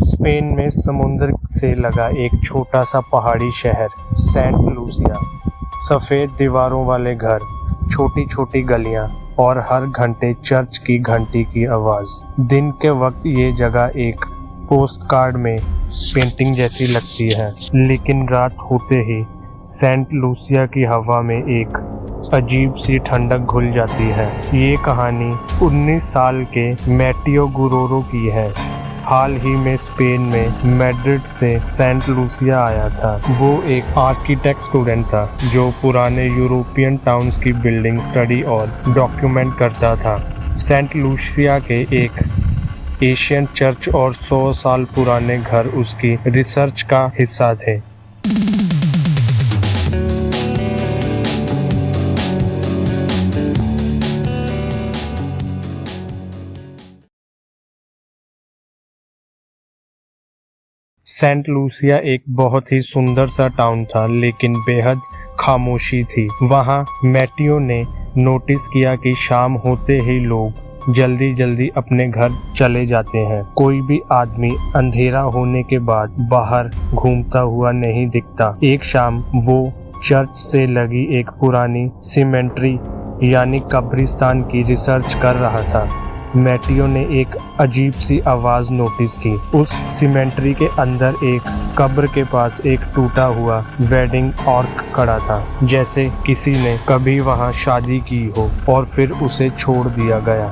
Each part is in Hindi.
स्पेन में समुद्र से लगा एक छोटा सा पहाड़ी शहर सेंट लूसिया। सफेद दीवारों वाले घर, छोटी छोटी गलियां और हर घंटे चर्च की घंटी की आवाज। दिन के वक्त ये जगह एक पोस्ट कार्ड में पेंटिंग जैसी लगती है, लेकिन रात होते ही सेंट लूसिया की हवा में एक अजीब सी ठंडक घुल जाती है। ये कहानी 19 साल के मैटियो गुरोरो की है। हाल ही में स्पेन में मैड्रिड से सेंट लूसिया आया था। वो एक आर्किटेक्ट स्टूडेंट था जो पुराने यूरोपियन टाउन्स की बिल्डिंग स्टडी और डॉक्यूमेंट करता था। सेंट लूसिया के एक एशियन चर्च और 100 साल पुराने घर उसकी रिसर्च का हिस्सा थे। सेंट लूसिया एक बहुत ही सुंदर सा टाउन था, लेकिन बेहद खामोशी थी। वहाँ मैटियो ने नोटिस किया कि शाम होते ही लोग जल्दी जल्दी अपने घर चले जाते हैं। कोई भी आदमी अंधेरा होने के बाद बाहर घूमता हुआ नहीं दिखता। एक शाम वो चर्च से लगी एक पुरानी सिमेंट्री यानी कब्रिस्तान की रिसर्च कर रहा था। मैटियो ने एक अजीब सी आवाज नोटिस की। उस सिमेंट्री के अंदर एक कब्र के पास एक टूटा हुआ वेडिंग आर्क खड़ा था, जैसे किसी ने कभी वहां शादी की हो और फिर उसे छोड़ दिया गया।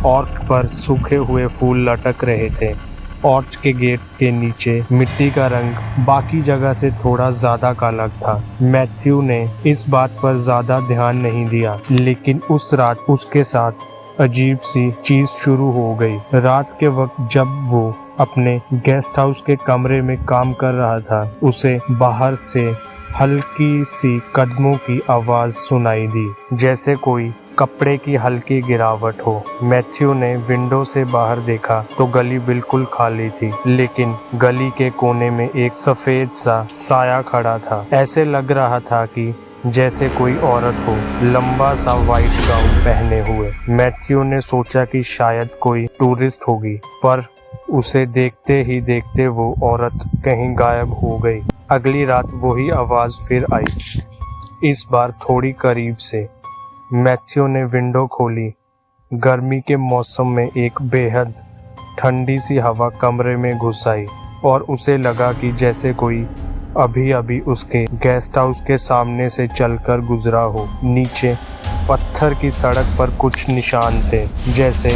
आर्क पर सूखे हुए फूल लटक रहे थे। आर्च के गेट के नीचे मिट्टी का रंग बाकी जगह से थोड़ा ज्यादा काला था। मैथ्यू ने इस बात पर ज्यादा ध्यान नहीं दिया, लेकिन उस रात उसके साथ अजीब सी चीज शुरू हो गई। रात के वक्त जब वो अपने गेस्ट हाउस के कमरे में काम कर रहा था, उसे बाहर से हल्की सी कदमों की आवाज सुनाई दी, जैसे कोई कपड़े की हल्की गिरावट हो। मैथ्यू ने विंडो से बाहर देखा तो गली बिल्कुल खाली थी, लेकिन गली के कोने में एक सफेद सा साया खड़ा था। ऐसे लग रहा था कि जैसे कोई औरत हो, लंबा सा वाइट गाउन पहने हुए। मैथ्यू ने सोचा कि शायद कोई टूरिस्ट होगी, पर उसे देखते ही देखते वो औरत कहीं गायब हो गई। अगली रात वही आवाज फिर आई, इस बार थोड़ी करीब से। मैथ्यू ने विंडो खोली। गर्मी के मौसम में एक बेहद ठंडी सी हवा कमरे में घुस आई और उसे लगा कि जैसे कोई अभी अभी उसके गेस्ट हाउस के सामने से चलकर गुजरा हो। नीचे पत्थर की सड़क पर कुछ निशान थे, जैसे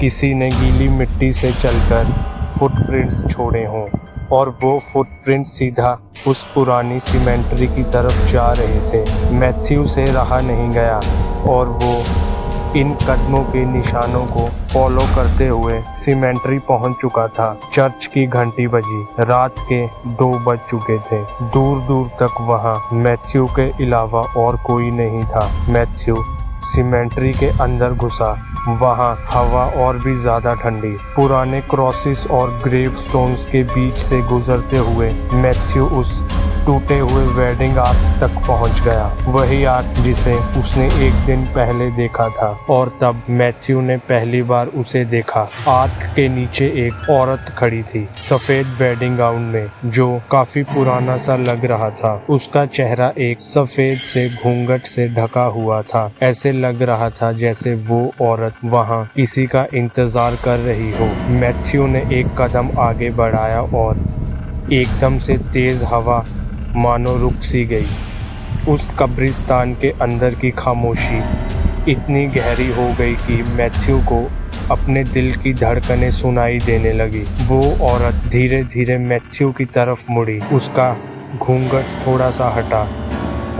किसी ने गीली मिट्टी से चलकर फुटप्रिंट्स छोड़े हों, और वो फुटप्रिंट सीधा उस पुरानी सिमेंट्री की तरफ जा रहे थे। मैथ्यू से रहा नहीं गया और वो इन कदमों के निशानों को फॉलो करते हुए सिमेंट्री पहुंच चुका था। चर्च की घंटी बजी। रात के 2 बज चुके थे। दूर दूर तक वहां मैथ्यू के अलावा और कोई नहीं था। मैथ्यू सिमेंट्री के अंदर घुसा। वहां हवा और भी ज्यादा ठंडी। पुराने क्रॉसेस और ग्रेव स्टोन्स के बीच से गुजरते हुए मैथ्यू उस टूटे हुए वेडिंग आर्क तक पहुंच गया। वही आर्क जिसे उसने एक दिन पहले देखा था, और तब मैथ्यू ने पहली बार उसे देखा। आर्क के नीचे एक औरत खड़ी थी, सफेद वेडिंग गाउन में, जो काफी पुराना सा लग रहा था। उसका चेहरा एक सफेद से घूंघट से ढका हुआ था। ऐसे लग रहा था जैसे वो औरत वहां किसी का इंतजार कर रही हो। मैथ्यू ने एक कदम आगे बढ़ाया और एकदम से तेज हवा मानो रुक सी गई। उस कब्रिस्तान के अंदर की खामोशी इतनी गहरी हो गई कि मैथ्यू को अपने दिल की धड़कनें सुनाई देने लगी। वो औरत धीरे धीरे मैथ्यू की तरफ मुड़ी। उसका घूंघट थोड़ा सा हटा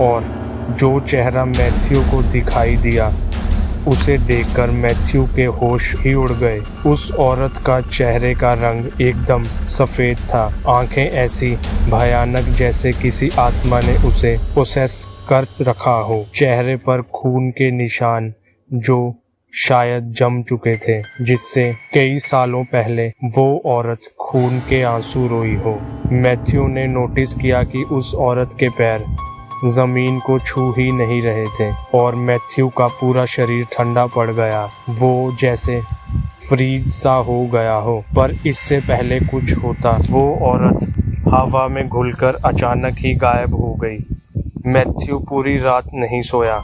और जो चेहरा मैथ्यू को दिखाई दिया, उसे देखकर मैथ्यू के होश ही उड़ गए। उस औरत का चेहरे का रंग एकदम सफेद था। आंखें ऐसी भयानक जैसे किसी आत्मा ने उसे पोसेस कर रखा हो। चेहरे पर खून के निशान जो शायद जम चुके थे, जिससे कई सालों पहले वो औरत खून के आंसू रोई हो। मैथ्यू ने नोटिस किया कि उस औरत के पैर जमीन को छू ही नहीं रहे थे और मैथ्यू का पूरा शरीर ठंडा पड़ गया, वो जैसे फ्रीज सा हो गया हो। पर इससे पहले कुछ होता, वो औरत हवा में घुलकर अचानक ही गायब हो गई। मैथ्यू पूरी रात नहीं सोया।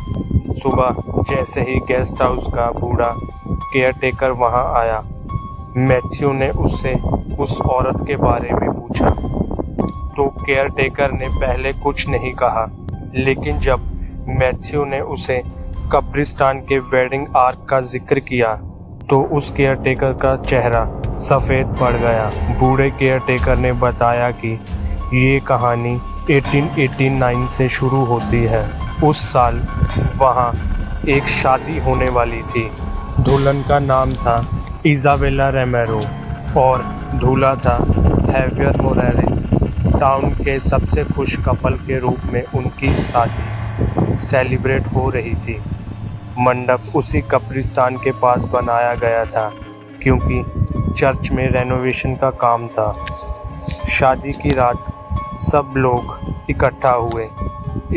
सुबह जैसे ही गेस्ट हाउस का बूढ़ा केयरटेकर वहां आया, मैथ्यू ने उससे उस औरत के बारे में पूछा तो केयरटेकर ने पहले कुछ नहीं कहा, लेकिन जब मैथ्यू ने उसे कब्रिस्तान के वेडिंग आर्क का जिक्र किया तो उस केयरटेकर का चेहरा सफ़ेद पड़ गया। बूढ़े केयरटेकर ने बताया कि ये कहानी 1889 से शुरू होती है। उस साल वहाँ एक शादी होने वाली थी। दुल्हन का नाम था इज़ाबेला रेमेरो और दूल्हा था हैवियर मोरेलिस। टाउन के सबसे खुश कपल के रूप में उनकी शादी सेलिब्रेट हो रही थी। मंडप उसी कब्रिस्तान के पास बनाया गया था क्योंकि चर्च में रेनोवेशन का काम था। शादी की रात सब लोग इकट्ठा हुए।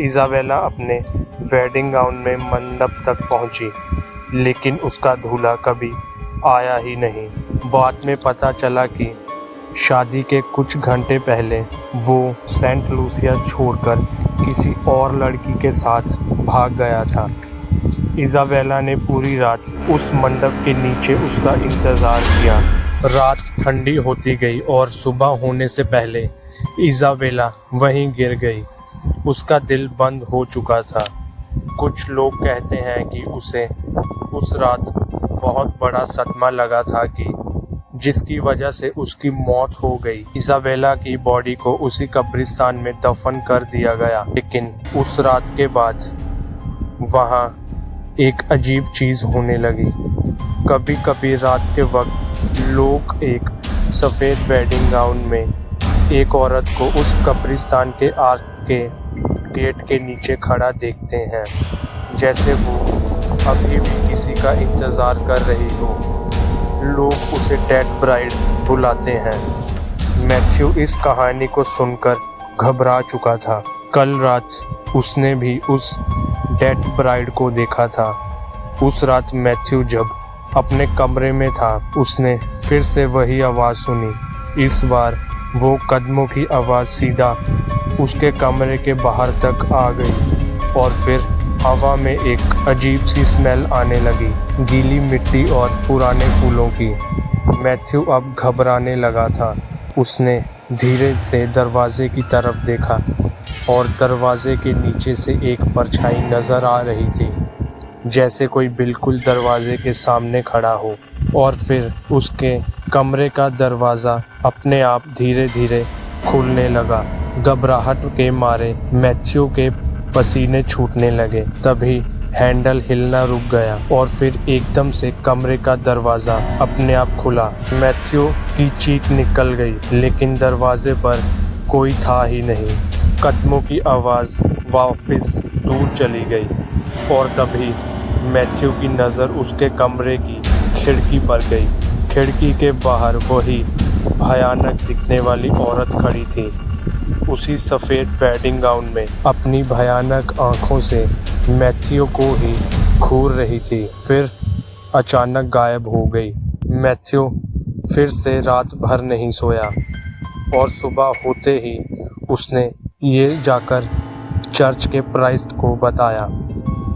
इज़ाबेला अपने वेडिंग गाउन में मंडप तक पहुंची, लेकिन उसका दूल्हा कभी आया ही नहीं। बाद में पता चला कि शादी के कुछ घंटे पहले वो सेंट लूसिया छोड़कर किसी और लड़की के साथ भाग गया था। इज़ाबेला ने पूरी रात उस मंडप के नीचे उसका इंतज़ार किया। रात ठंडी होती गई और सुबह होने से पहले इज़ाबेला वहीं गिर गई। उसका दिल बंद हो चुका था। कुछ लोग कहते हैं कि उसे उस रात बहुत बड़ा सदमा लगा था कि जिसकी वजह से उसकी मौत हो गई। इज़ाबेला की बॉडी को उसी कब्रिस्तान में दफन कर दिया गया, लेकिन उस रात के बाद वहाँ एक अजीब चीज़ होने लगी। कभी कभी रात के वक्त लोग एक सफ़ेद वेडिंग गाउन में एक औरत को उस कब्रिस्तान के आर्क के गेट के नीचे खड़ा देखते हैं, जैसे वो अभी भी किसी का इंतज़ार कर रही हो। लोग उसे डेड ब्राइड बुलाते हैं। मैथ्यू इस कहानी को सुनकर घबरा चुका था। कल रात उसने भी उस डेड ब्राइड को देखा था। उस रात मैथ्यू जब अपने कमरे में था, उसने फिर से वही आवाज़ सुनी। इस बार वो कदमों की आवाज़ सीधा उसके कमरे के बाहर तक आ गई और फिर हवा में एक अजीब सी स्मेल आने लगी, गीली मिट्टी और पुराने फूलों की। मैथ्यू अब घबराने लगा था। उसने धीरे से दरवाजे की तरफ देखा और दरवाजे के नीचे से एक परछाई नज़र आ रही थी, जैसे कोई बिल्कुल दरवाजे के सामने खड़ा हो। और फिर उसके कमरे का दरवाज़ा अपने आप धीरे धीरे खुलने लगा। घबराहट के मारे मैथ्यू के पसीने छूटने लगे। तभी हैंडल हिलना रुक गया और फिर एकदम से कमरे का दरवाज़ा अपने आप खुला। मैथ्यू की चीख निकल गई, लेकिन दरवाजे पर कोई था ही नहीं। कदमों की आवाज़ वापस दूर चली गई और तभी मैथ्यू की नज़र उसके कमरे की खिड़की पर गई। खिड़की के बाहर वही भयानक दिखने वाली औरत खड़ी थी, उसी सफ़ेद वेडिंग गाउन में, अपनी भयानक आंखों से मैथ्यू को ही घूर रही थी। फिर अचानक गायब हो गई। मैथ्यू फिर से रात भर नहीं सोया और सुबह होते ही उसने ये जाकर चर्च के प्राइस्ट को बताया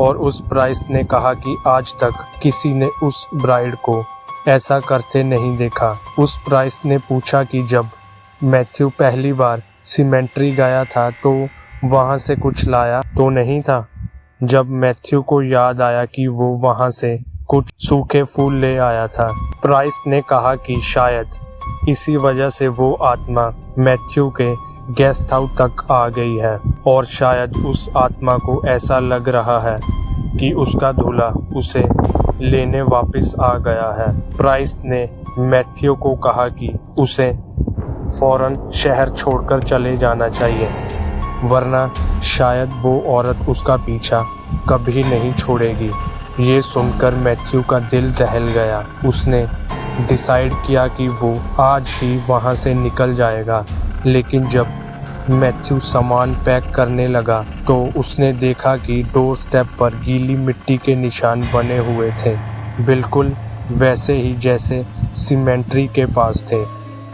और उस प्राइस्ट ने कहा कि आज तक किसी ने उस ब्राइड को ऐसा करते नहीं देखा। उस प्राइस्ट ने पूछा कि जब मैथ्यू पहली बार सिमेंट्री गया था तो वहाँ से कुछ लाया तो नहीं था। जब मैथ्यू को याद आया कि वो वहाँ से कुछ सूखे फूल ले आया था, प्राइस्ट ने कहा कि शायद इसी वजह से वो आत्मा मैथ्यू के गेस्ट हाउस तक आ गई है और शायद उस आत्मा को ऐसा लग रहा है कि उसका दूल्हा उसे लेने वापस आ गया है। प्राइस्ट ने मैथ्यू को कहा कि उसे फौरन शहर छोड़कर चले जाना चाहिए, वरना शायद वो औरत उसका पीछा कभी नहीं छोड़ेगी। ये सुनकर मैथ्यू का दिल दहल गया। उसने डिसाइड किया कि वो आज ही वहाँ से निकल जाएगा। लेकिन जब मैथ्यू सामान पैक करने लगा तो उसने देखा कि डोर स्टेप पर गीली मिट्टी के निशान बने हुए थे, बिल्कुल वैसे ही जैसे सीमेंट्री के पास थे।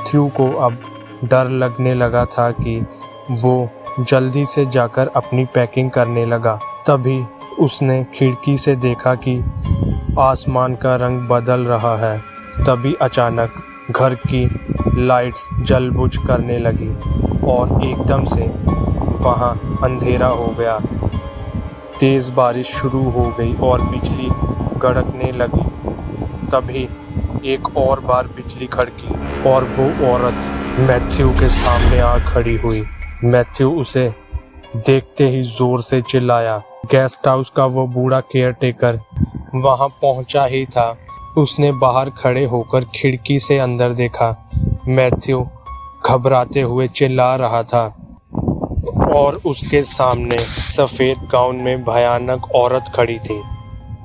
थ्यू को अब डर लगने लगा था कि वो जल्दी से जाकर अपनी पैकिंग करने लगा। तभी उसने खिड़की से देखा कि आसमान का रंग बदल रहा है। तभी अचानक घर की लाइट्स जल-बुझ करने लगी और एकदम से वहाँ अंधेरा हो गया। तेज़ बारिश शुरू हो गई और बिजली कड़कने लगी। तभी एक और बार बिजली कड़की और वो औरत मैथ्यू के सामने आ खड़ी हुई। मैथ्यू उसे देखते ही जोर से चिल्लाया। गेस्ट हाउस का वो बूढ़ा केयरटेकर वहाँ पहुँचा ही था। उसने बाहर खड़े होकर खिड़की से अंदर देखा। मैथ्यू घबराते हुए चिल्ला रहा था और उसके सामने सफ़ेद गाउन में भयानक औरत खड़ी थी।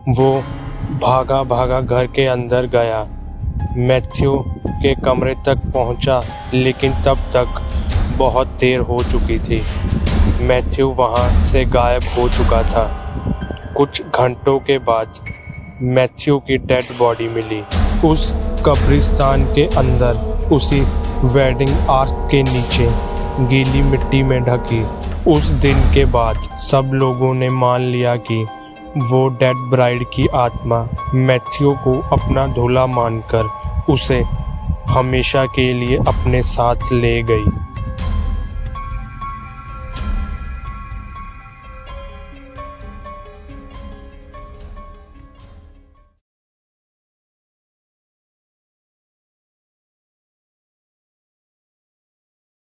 वो भागा भागा घर के अंदर गया, मैथ्यू के कमरे तक पहुंचा, लेकिन तब तक बहुत देर हो चुकी थी। मैथ्यू वहां से गायब हो चुका था। कुछ घंटों के बाद मैथ्यू की डेड बॉडी मिली उस कब्रिस्तान के अंदर, उसी वेडिंग आर्क के नीचे गीली मिट्टी में ढकी। उस दिन के बाद सब लोगों ने मान लिया कि वो डेड ब्राइड की आत्मा मैथ्यू को अपना दूल्हा मानकर उसे हमेशा के लिए अपने साथ ले गई।